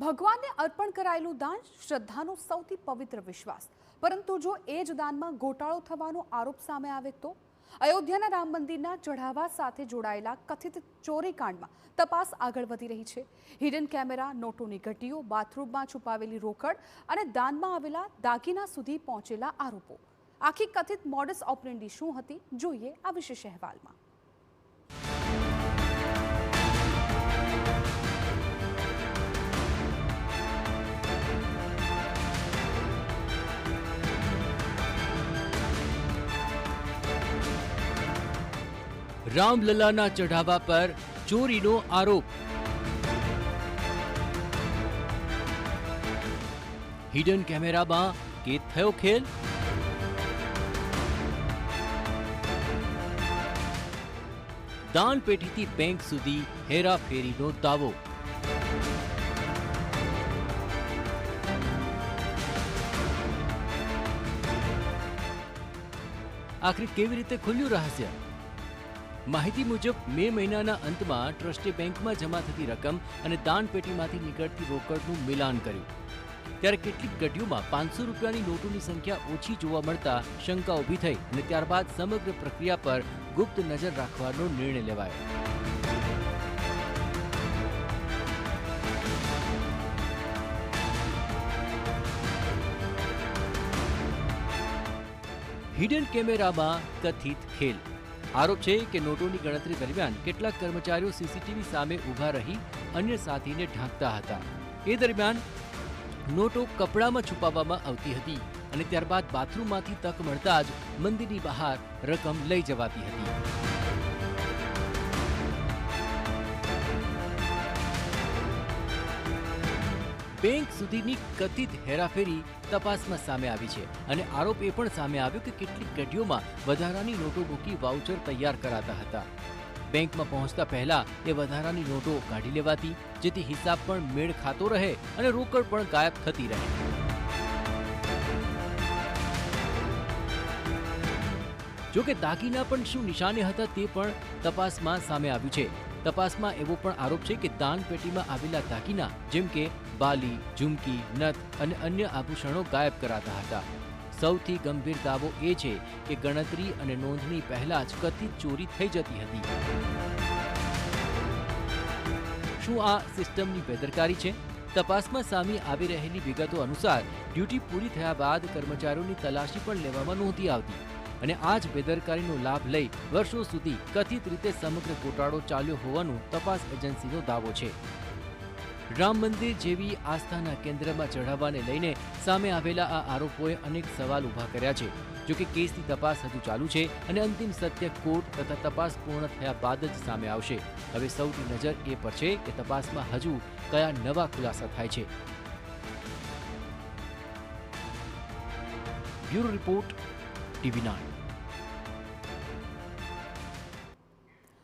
ભગવાનને અર્પણ કરાયેલું દાન શ્રદ્ધાનો સૌથી પવિત્ર વિશ્વાસ, પરંતુ જો એ જ દાનમાં ગોટાળો થવાનો આરોપ સામે આવે તો અયોધ્યાના રામ મંદિરના ચઢાવા સાથે જોડાયેલા કથિત ચોરીકાંડમાં તપાસ આગળ વધી રહી છે। હિડન કેમેરા, નોટોની ઘટીઓ, બાથરૂમમાં છુપાવેલી રોકડ અને દાનમાં આવેલા દાગીના સુધી પહોંચેલા આરોપો, આખી કથિત મોડસ ઓપરેન્ડી શું હતી, જોઈએ આ વિશેષ અહેવાલમાં। રામલલ્લાના ચઢાવા પર ચોરીનો આરોપ। હિડન કેમેરામાં કેદ થયો ખેલ। દાન પેટીથી બેંક સુધી હેરાફેરીનો દાવો। આખરે કેવી રીતે ખુલ્યું રહસ્ય? માહિતી મુજબ મે મહિનાના અંતમાં ટ્રસ્ટે બેંકમાં જમા થતી રકમ અને દાન પેટીમાંથી નીકળતી રોકડનું મિલાન કર્યું। ત્યારે કેટલીક ઘટીઓમાં 500 રૂપિયાની નોટોની સંખ્યા ઓછી જોવા મળતા શંકા ઊભી થઈ અને ત્યારબાદ સમગ્ર પ્રક્રિયા પર ગુપ્ત નજર રાખવાનો નિર્ણય લેવાયો। હિડન કેમેરામાં કથિત ખેલ। આરોપ છે કે નોટોની ગણતરી દરમિયાન કેટલાક કર્મચારીઓ સીસીટીવી સામે ઊભા રહી અન્ય સાથીને ઢાંકતા હતા। એ દરમિયાન નોટો કપડામાં છુપાવવામાં આવતી હતી અને ત્યારબાદ બાથરૂમમાંથી તક મળતા જ મંદિરની બહાર રકમ લઈ જવાતી હતી। બેંક સુધીની કથિત હેરાફેરી તપાસમાં સામે આવી છે અને આરોપ એ પણ સામે આવ્યો કે કેટલીક ઘટીઓમાં વધારાની નોટો મૂકી વાઉચર તૈયાર કરાતા હતા। બેંકમાં પહોંચતા પહેલા એ વધારાની નોટો કાઢી લેવાતી, જેથી હિસાબ પણ મેળ ખાતો રહે અને રોકડ પણ ગાયબ થતી રહે। જોકે દાગીના પણ શું નિશાને હતા તે પણ તપાસમાં સામે આવ્યું છે। તપાસમાં એવો પણ આરોપ છે કે દાન પેટીમાં આવેલા દાગીના જેમ કે બાલી, ઝુમકી, નથ અને અન્ય આભૂષણો ગાયબ કરાતા હતા। સૌથી ગંભીર દાવો એ છે કે ગણતરી અને નોંધણી પહેલા જ કથિત ચોરી થઈ જતી હતી। શું આ સિસ્ટમની બેદરકારી છે? તપાસમાં સામે આવી રહેલી વિગતો અનુસાર ડ્યુટી પૂરી થયા બાદ કર્મચારીઓની તલાશી પણ લેવામાં નહોતી આવતી અને આ જ બેદરકારીનો લાભ લઈ વર્ષો સુધી કથિત રીતે સમગ્ર ગોટાળો ચાલ્યો હોવાનું તપાસ એજન્સીનો દાવો છે। રામ મંદિર જેવી આસ્થાના કેન્દ્રમાં ચઢાવાને લઈને સામે આવેલા આ આરોપોએ અનેક સવાલ ઊભા કર્યા છે। જોકે કેસની તપાસ હજુ ચાલુ છે અને અંતિમ સત્ય કોર્ટ તથા તપાસ પૂર્ણ થયા બાદ જ સામે આવશે। હવે સૌની નજર એ પર છે કે તપાસમાં હજુ કયા નવા ખુલાસા થાય છે। Bureau report, TV9।